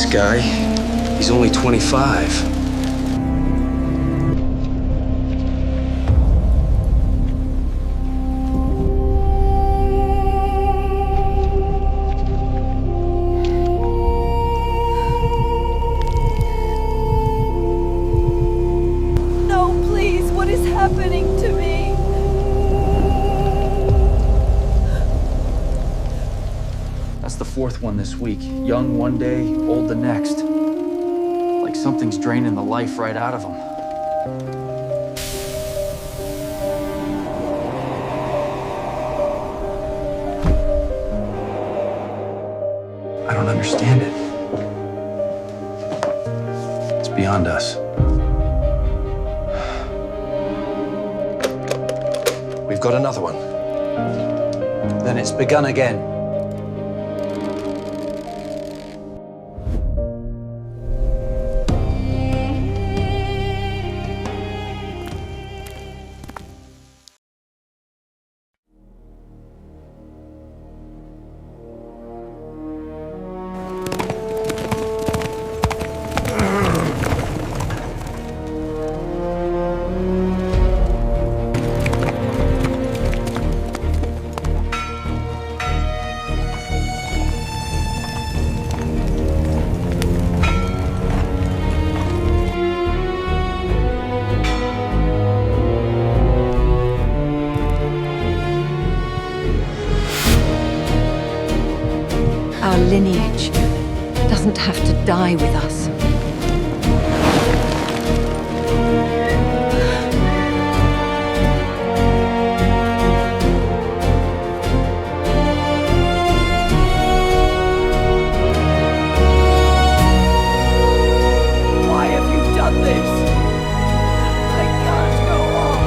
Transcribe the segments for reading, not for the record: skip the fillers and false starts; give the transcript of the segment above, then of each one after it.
guy. He's only 25. No, please, what is happening to me? That's the fourth one this week. Young one day, old the next. Like something's draining the life right out of them. I don't understand it. It's beyond us. We've got another one. Then it's begun again. Our lineage doesn't have to die with us. Why have you done this? I can't go on.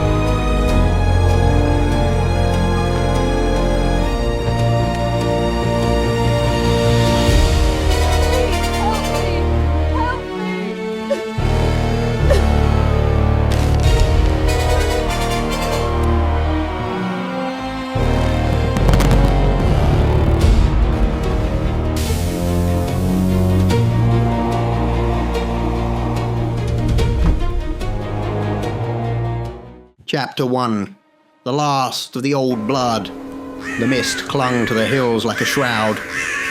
Help me! Chapter 1. The last of the old blood. The mist clung to the hills like a shroud.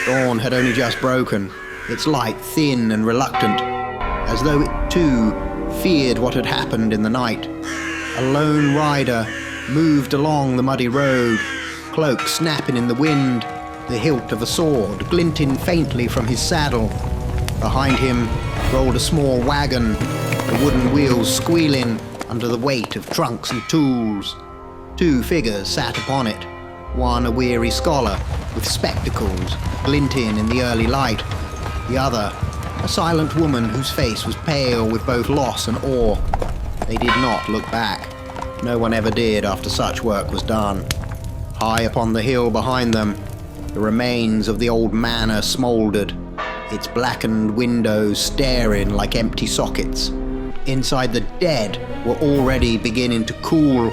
Dawn had only just broken, its light thin and reluctant, as though it too feared what had happened in the night. A lone rider moved along the muddy road, cloak snapping in the wind, the hilt of a sword glinting faintly from his saddle. Behind him rolled a small wagon, the wooden wheels squealing under the weight of trunks and tools. Two figures sat upon it, one a weary scholar with spectacles glinting in the early light, the other a silent woman whose face was pale with both loss and awe. They did not look back. No one ever did after such work was done. High upon the hill behind them, the remains of the old manor smouldered, its blackened windows staring like empty sockets. Inside, the dead were already beginning to cool,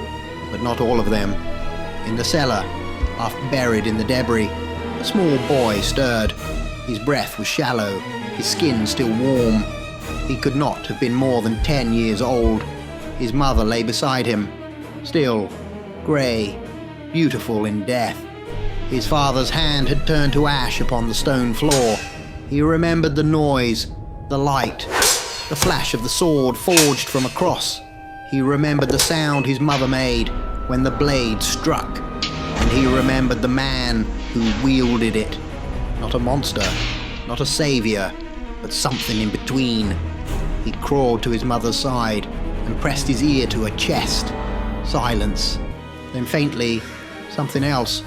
but not all of them. In the cellar, half buried in the debris, a small boy stirred. His breath was shallow, his skin still warm. He could not have been more than 10 years old. His mother lay beside him, still, grey, beautiful in death. His father's hand had turned to ash upon the stone floor. He remembered the noise, the light, the flash of the sword forged from a cross. He remembered the sound his mother made when the blade struck. And he remembered the man who wielded it. Not a monster, not a savior, but something in between. He crawled to his mother's side and pressed his ear to her chest. Silence. Then faintly, something else.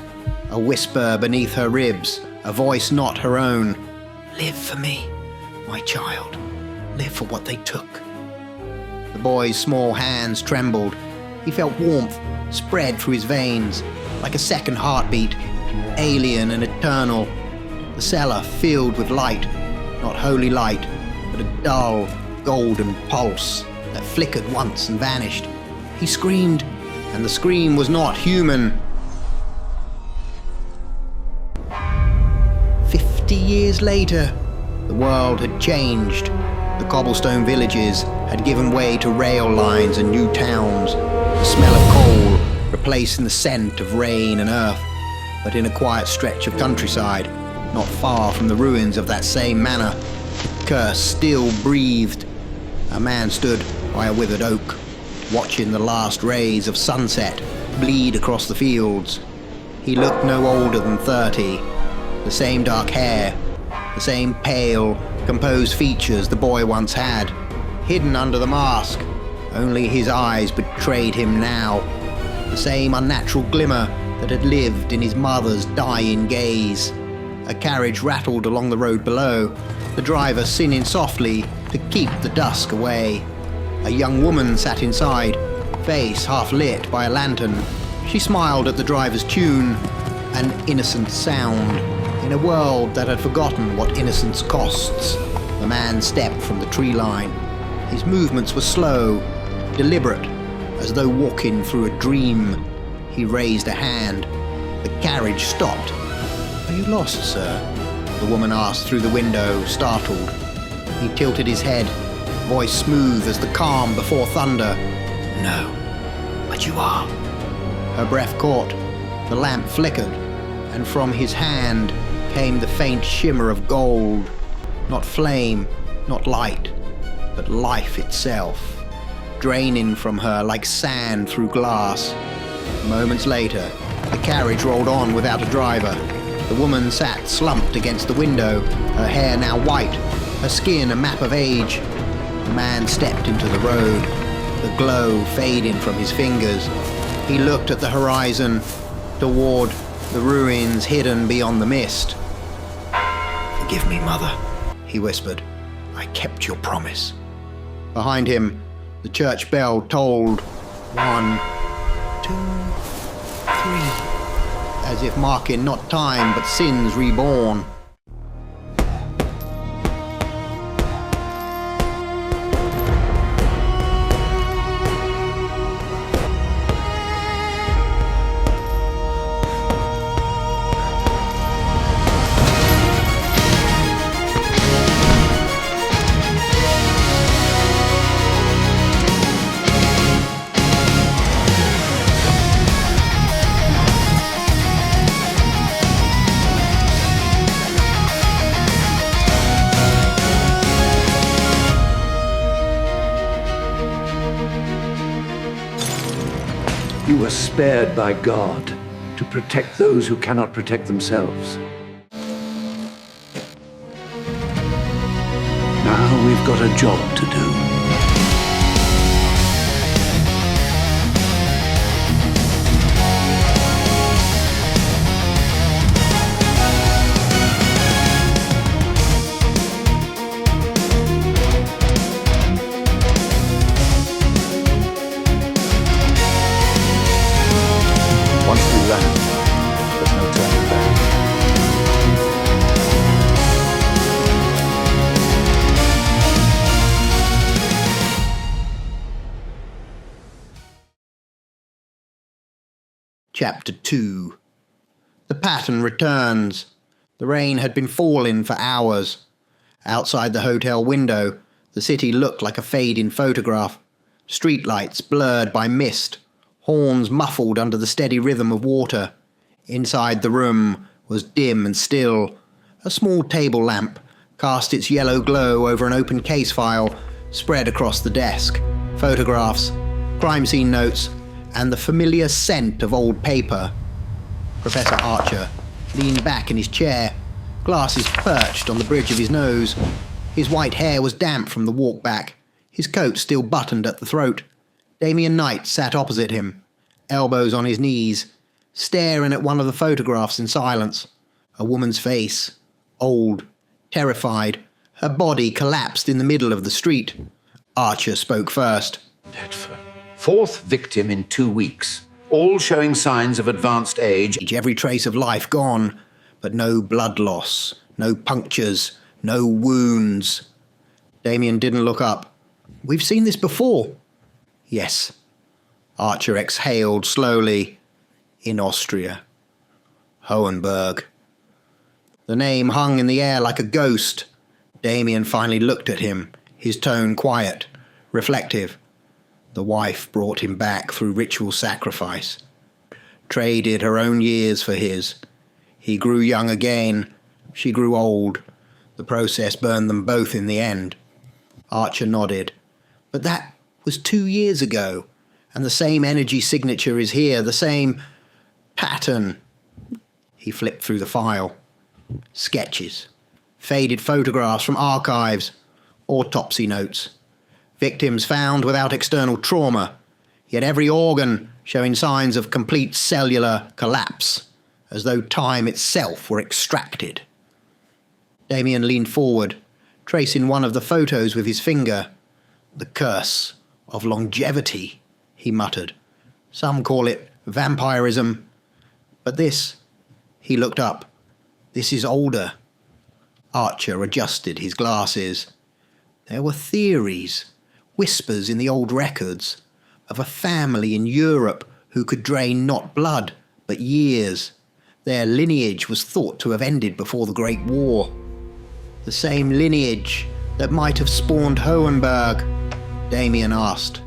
A whisper beneath her ribs, a voice not her own. "Live for me, my child. Live for what they took." The boy's small hands trembled. He felt warmth spread through his veins, like a second heartbeat, alien and eternal. The cellar filled with light, not holy light, but a dull, golden pulse that flickered once and vanished. He screamed, and the scream was not human. 50 years later, The world had changed. The cobblestone villages had given way to rail lines and new towns. The smell of coal replacing the scent of rain and earth. But in a quiet stretch of countryside, not far from the ruins of that same manor, the curse still breathed. A man stood by a withered oak, watching the last rays of sunset bleed across the fields. He looked no older than 30, the same dark hair, the same pale, composed features the boy once had. Hidden under the mask, only his eyes betrayed him now. The same unnatural glimmer that had lived in his mother's dying gaze. A carriage rattled along the road below, the driver singing softly to keep the dusk away. A young woman sat inside, face half lit by a lantern. She smiled at the driver's tune, an innocent sound. In a world that had forgotten what innocence costs, the man stepped from the tree line. His movements were slow, deliberate, as though walking through a dream. He raised a hand. The carriage stopped. "Are you lost, sir?" the woman asked through the window, startled. He tilted his head, voice smooth as the calm before thunder. "No, but you are." Her breath caught. The lamp flickered, and from his hand came the faint shimmer of gold. Not flame, not light, but life itself, draining from her like sand through glass. Moments later, the carriage rolled on without a driver. The woman sat slumped against the window, her hair now white, her skin a map of age. The man stepped into the road, the glow fading from his fingers. He looked at the horizon, toward the ruins hidden beyond the mist. "Forgive me, Mother," he whispered. "I kept your promise." Behind him, the church bell tolled. 1, 2, 3, as if marking not time but sins reborn. You were spared by God to protect those who cannot protect themselves. Now we've got a job to do. Once we land, there's no turning back. Chapter 2. The pattern returns. The rain had been falling for hours. Outside the hotel window, the city looked like a fading photograph. Streetlights blurred by mist, horns muffled under the steady rhythm of water. Inside the room was dim and still. A small table lamp cast its yellow glow over an open case file spread across the desk. Photographs, crime scene notes, and the familiar scent of old paper. Professor Archer leaned back in his chair, glasses perched on the bridge of his nose. His white hair was damp from the walk back, his coat still buttoned at the throat. Damien Knight sat opposite him, elbows on his knees, staring at one of the photographs in silence. A woman's face, old, terrified, her body collapsed in the middle of the street. Archer spoke first. Bedford. Fourth victim in 2 weeks, all showing signs of advanced age. Every trace of life gone, but no blood loss, no punctures, no wounds. Damien didn't look up. "We've seen this before." "Yes." Archer exhaled slowly. "In Austria. Hohenberg." The name hung in the air like a ghost. Damien finally looked at him, his tone quiet, reflective. The wife brought him back through ritual sacrifice. Traded her own years for his. He grew young again. She grew old. The process burned them both in the end. Archer nodded. But that was 2 years ago, and the same energy signature is here, the same pattern. He flipped through the file. Sketches. Faded photographs from archives. Autopsy notes. Victims found without external trauma, yet every organ showing signs of complete cellular collapse, as though time itself were extracted. Damien leaned forward, tracing one of the photos with his finger. The curse of longevity, he muttered. Some call it vampirism, but this, he looked up, this is older. Archer adjusted his glasses. There were theories, whispers in the old records, of a family in Europe who could drain not blood, but years. Their lineage was thought to have ended before the Great War. The same lineage that might have spawned Hohenberg, Damien asked.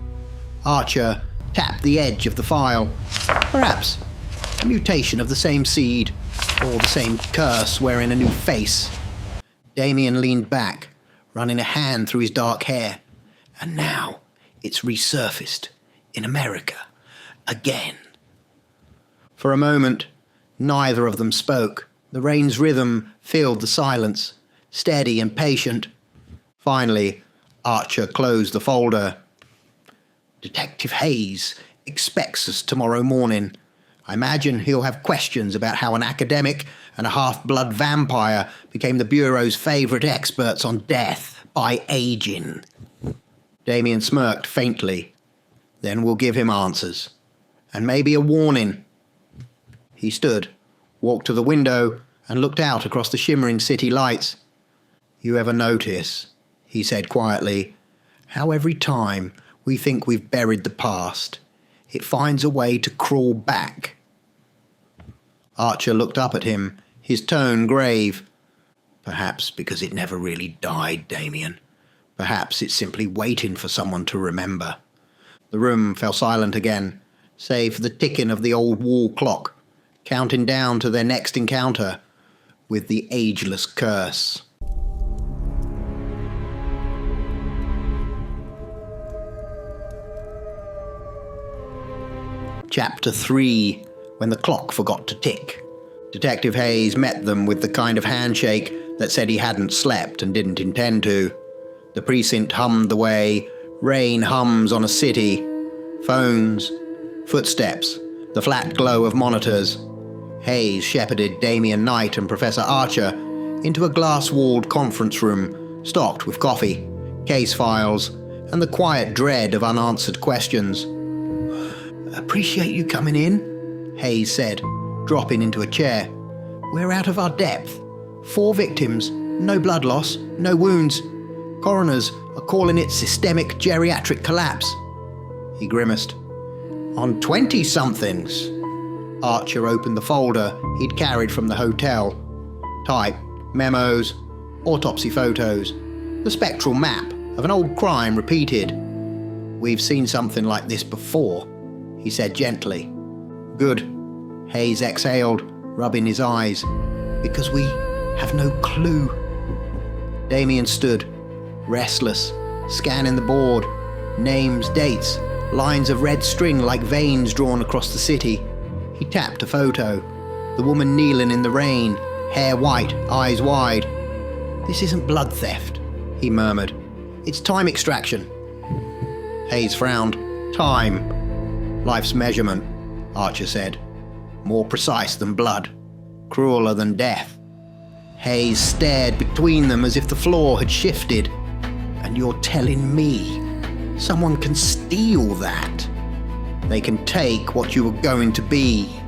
Archer tapped the edge of the file. Perhaps a mutation of the same seed, or the same curse wearing a new face. Damien leaned back, running a hand through his dark hair. And now it's resurfaced in America again. For a moment, neither of them spoke. The rain's rhythm filled the silence, steady and patient. Finally, Archer closed the folder. Detective Hayes expects us tomorrow morning. I imagine he'll have questions about how an academic and a half-blood vampire became the Bureau's favourite experts on death by aging. Damien smirked faintly. Then we'll give him answers. And maybe a warning. He stood, walked to the window, and looked out across the shimmering city lights. You ever notice, he said quietly, how every time we think we've buried the past, it finds a way to crawl back? Archer looked up at him, his tone grave. Perhaps because it never really died, Damien. Perhaps it's simply waiting for someone to remember. The room fell silent again, save for the ticking of the old wall clock, counting down to their next encounter with the ageless curse. Chapter 3, When the Clock Forgot to Tick. Detective Hayes met them with the kind of handshake that said he hadn't slept and didn't intend to. The precinct hummed the way rain hums on a city. Phones, footsteps, the flat glow of monitors. Hayes shepherded Damien Knight and Professor Archer into a glass-walled conference room stocked with coffee, case files, and the quiet dread of unanswered questions. Appreciate you coming in, Hayes said, dropping into a chair. We're out of our depth. 4 victims, no blood loss, no wounds. Coroners are calling it systemic geriatric collapse. He grimaced. On 20-somethings. Archer opened the folder he'd carried from the hotel. Type, memos, autopsy photos, the spectral map of an old crime repeated. We've seen something like this before, he said gently. Good, Hayes exhaled, rubbing his eyes, because we have no clue. Damien stood, restless, scanning the board. Names, dates, lines of red string like veins drawn across the city. He tapped a photo. The woman kneeling in the rain, hair white, eyes wide. This isn't blood theft, he murmured. It's time extraction. Hayes frowned. Time. Life's measurement, Archer said. More precise than blood. Crueler than death. Hayes stared between them as if the floor had shifted. And you're telling me someone can steal that? They can take what you were going to be,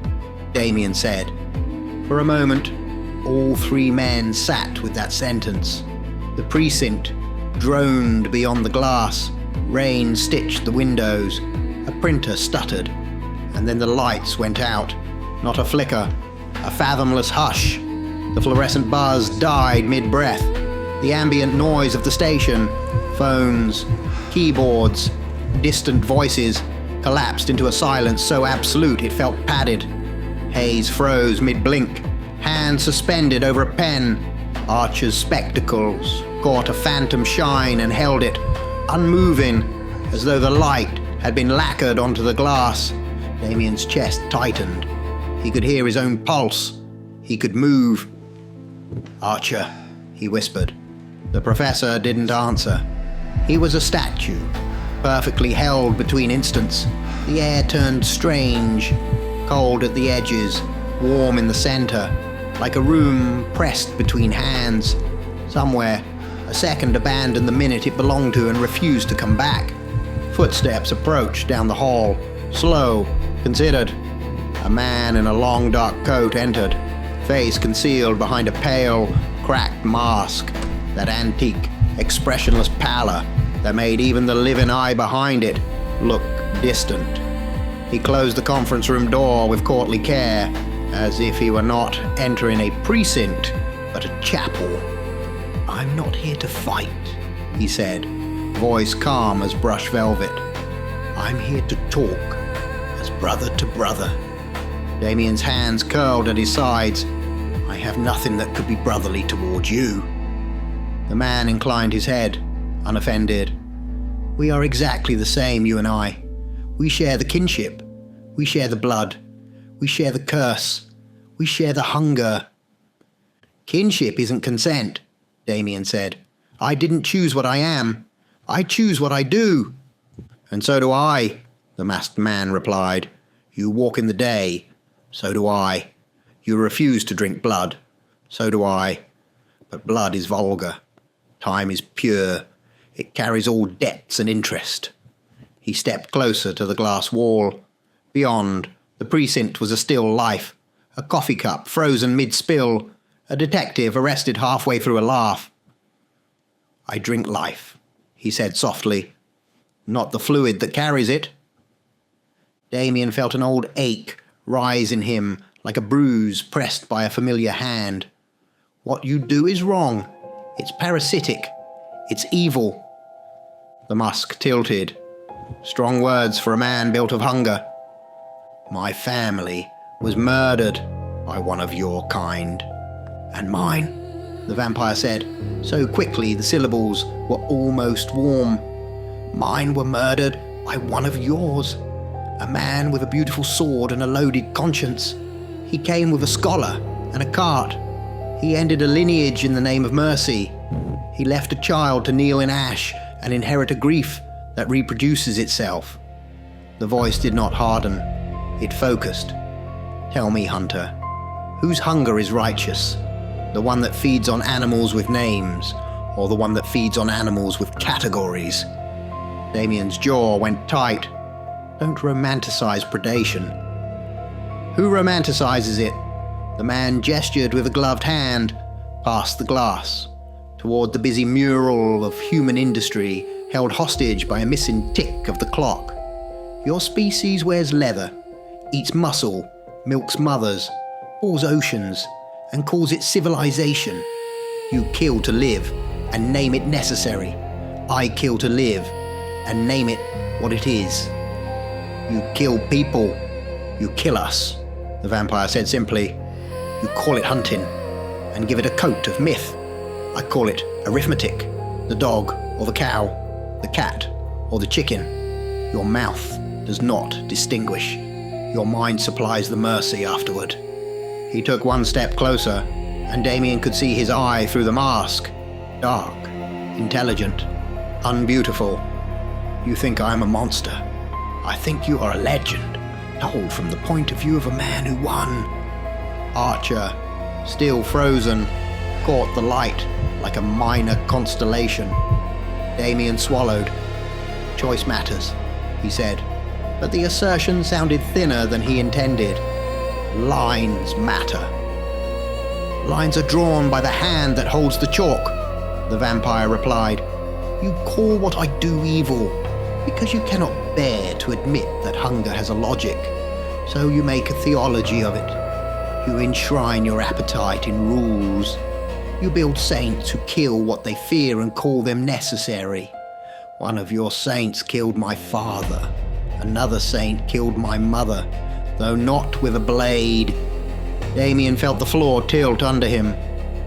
Damien said. For a moment, all 3 men sat with that sentence. The precinct droned beyond the glass. Rain stitched the windows. A printer stuttered. And then the lights went out. Not a flicker. A fathomless hush. The fluorescent buzz died mid-breath. The ambient noise of the station, phones, keyboards, distant voices, collapsed into a silence so absolute it felt padded. Hayes froze mid-blink, hand suspended over a pen. Archer's spectacles caught a phantom shine and held it, unmoving, as though the light had been lacquered onto the glass. Damien's chest tightened. He could hear his own pulse. He could move. "Archer," he whispered. The professor didn't answer. He was a statue, perfectly held between instants. The air turned strange, cold at the edges, warm in the center, like a room pressed between hands. Somewhere, a second abandoned the minute it belonged to and refused to come back. Footsteps approached down the hall, slow, considered. A man in a long dark coat entered, face concealed behind a pale, cracked mask, that antique, expressionless pallor that made even the living eye behind it look distant. He closed the conference room door with courtly care, as if he were not entering a precinct, but a chapel. "I'm not here to fight," he said, voice calm as brush velvet. "I'm here to talk, as brother to brother." Damien's hands curled at his sides. "I have nothing that could be brotherly towards you." The man inclined his head, unoffended. "We are exactly the same, you and I. We share the kinship. We share the blood. We share the curse. We share the hunger." "Kinship isn't consent," Damien said. "I didn't choose what I am. I choose what I do." "And so do I," the masked man replied. "You walk in the day. So do I. You refuse to drink blood. So do I. But blood is vulgar. Time is pure. It carries all depths and interest." He stepped closer to the glass wall. Beyond, the precinct was a still life. A coffee cup frozen mid-spill. A detective arrested halfway through a laugh. "I drink life," he said softly. "Not the fluid that carries it." Damien felt an old ache rise in him like a bruise pressed by a familiar hand. "What you do is wrong. It's parasitic. It's evil." The musk tilted. Strong words for a man built of hunger. "My family was murdered by one of your kind." "And mine," the vampire said, so quickly the syllables were almost warm. "Mine were murdered by one of yours. A man with a beautiful sword and a loaded conscience. He came with a scholar and a cart. He ended a lineage in the name of mercy. He left a child to kneel in ash and inherit a grief that reproduces itself." The voice did not harden. It focused. "Tell me, Hunter, whose hunger is righteous? The one that feeds on animals with names, or the one that feeds on animals with categories?" Damien's jaw went tight. Don't romanticize predation. "Who romanticizes it?" The man gestured with a gloved hand, past the glass, toward the busy mural of human industry held hostage by a missing tick of the clock. "Your species wears leather, eats muscle, milks mothers, bores oceans, and calls it civilization. You kill to live and name it necessary. I kill to live and name it what it is." "You kill people. You kill us," the vampire said simply. "You call it hunting and give it a coat of myth. I call it arithmetic. The dog or the cow, the cat or the chicken. Your mouth does not distinguish. Your mind supplies the mercy afterward." He took one step closer, and Damien could see his eye through the mask. Dark, intelligent, unbeautiful. "You think I am a monster. I think you are a legend, told from the point of view of a man who won." Archer, still frozen, caught the light like a minor constellation. Damien swallowed. "Choice matters," he said, but the assertion sounded thinner than he intended. "Lines matter. Lines are drawn by the hand that holds the chalk," the vampire replied. "You call what I do evil because you cannot bear to admit that hunger has a logic, so you make a theology of it. You enshrine your appetite in rules. You build saints who kill what they fear and call them necessary. One of your saints killed my father. Another saint killed my mother, though not with a blade. Damien felt the floor tilt under him.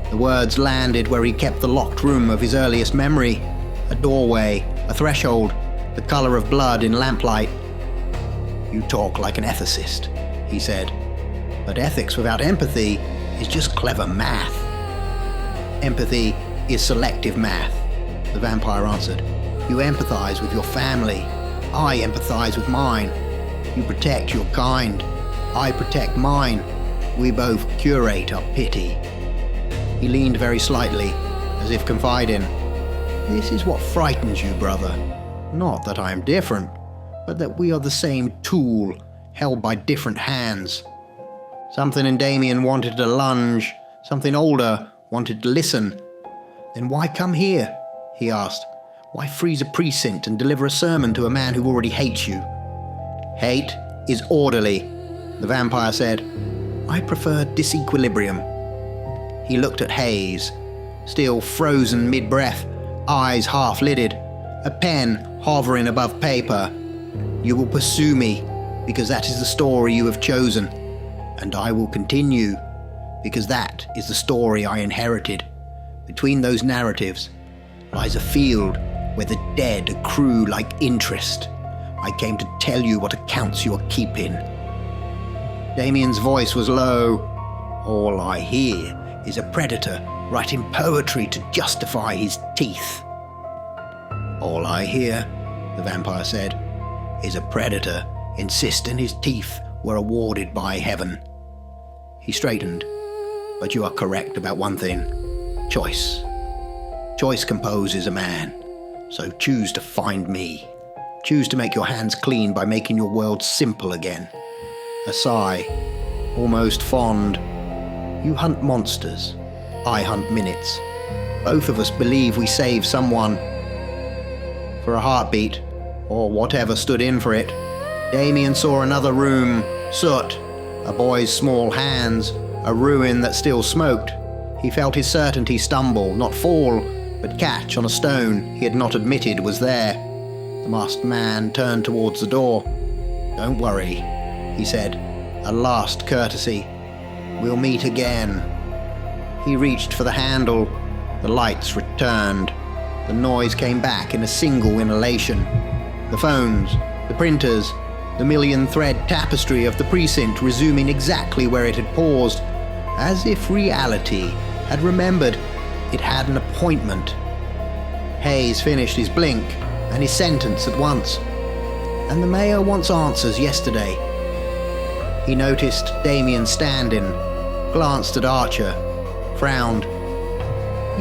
The words landed where he kept the locked room of his earliest memory. A doorway, a threshold, the colour of blood in lamplight. You talk like an ethicist, he said. But ethics without empathy is just clever math. Empathy is selective math, the vampire answered. You empathise with your family. I empathise with mine. You protect your kind. I protect mine. We both curate our pity. He leaned very slightly, as if confiding. This is what frightens you, brother. Not that I am different, but that we are the same tool, held by different hands. Something in Damien wanted to lunge. Something older wanted to listen. Then why come here? He asked. Why freeze a precinct and deliver a sermon to a man who already hates you? Hate is orderly, the vampire said. I prefer disequilibrium. He looked at Hayes, still frozen mid-breath, eyes half-lidded, a pen hovering above paper. You will pursue me, because that is the story you have chosen, and I will continue, because that is the story I inherited. Between those narratives lies a field where the dead accrue like interest. I came to tell you what accounts you are keeping. Damien's voice was low. All I hear is a predator writing poetry to justify his teeth. All I hear, the vampire said, is a predator insisting his teeth were awarded by heaven. He straightened. But you are correct about one thing. Choice. Choice composes a man. So choose to find me. Choose to make your hands clean by making your world simple again. A sigh, almost fond. You hunt monsters. I hunt minutes. Both of us believe we save someone. For a heartbeat, or whatever stood in for it, Damien saw another room, soot, a boy's small hands, a ruin that still smoked. He felt his certainty stumble, not fall, but catch on a stone he had not admitted was there. The masked man turned towards the door. Don't worry, he said, a last courtesy. We'll meet again. He reached for the handle. The lights returned. The noise came back in a single inhalation. The phones, the printers, the million-thread tapestry of the precinct resuming exactly where it had paused, as if reality had remembered it had an appointment. Hayes finished his blink and his sentence at once. And the mayor wants answers yesterday. He noticed Damien standing, glanced at Archer, frowned.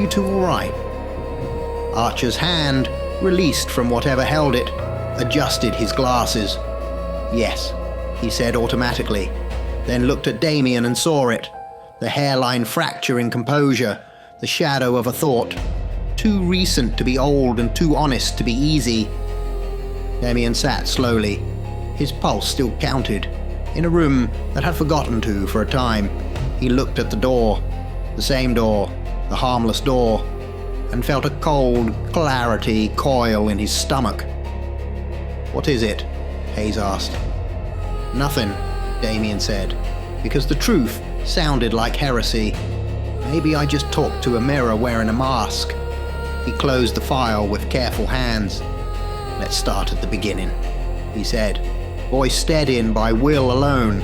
You two all right? Archer's hand, released from whatever held it, adjusted his glasses. Yes, he said automatically, then looked at Damien and saw it. The hairline fracture in composure, the shadow of a thought. Too recent to be old and too honest to be easy. Damien sat slowly. His pulse still counted. In a room that had forgotten to for a time, he looked at the door. The same door, the harmless door, and felt a cold clarity coil in his stomach. What is it? Hayes asked. Nothing, Damien said, because the truth sounded like heresy. Maybe I just talked to a mirror wearing a mask. He closed the file with careful hands. Let's start at the beginning, he said, voice steadied by will alone.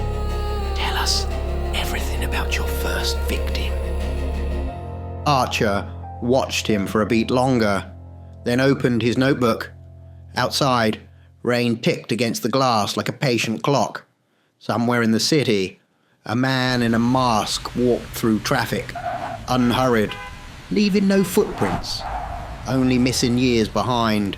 Tell us everything about your first victim. Archer watched him for a beat longer, then opened his notebook. Outside, rain ticked against the glass like a patient clock. Somewhere in the city, a man in a mask walked through traffic, unhurried, leaving no footprints, only missing years behind.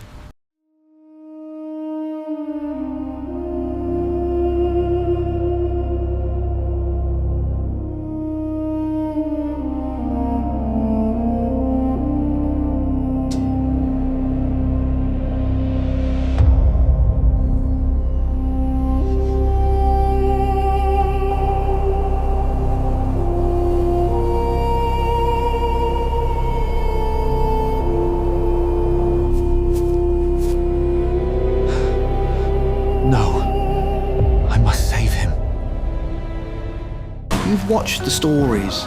You've watched the stories.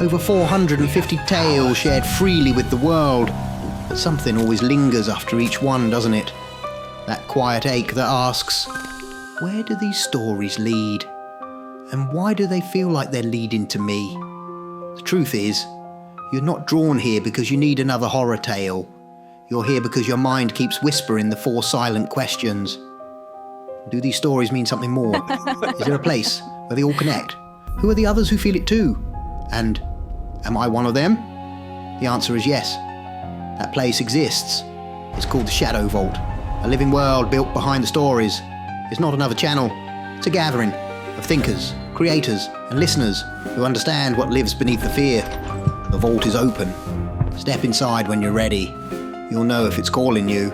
Over 450 tales shared freely with the world. But something always lingers after each one, doesn't it? That quiet ache that asks, where do these stories lead? And why do they feel like they're leading to me? The truth is, you're not drawn here because you need another horror tale. You're here because your mind keeps whispering the 4 silent questions. Do these stories mean something more? Is there a place where they all connect? Who are the others who feel it too? And am I one of them? The answer is yes. That place exists. It's called the Shadow Vault, a living world built behind the stories. It's not another channel. It's a gathering of thinkers, creators, and listeners who understand what lives beneath the fear. The vault is open. Step inside when you're ready. You'll know if it's calling you.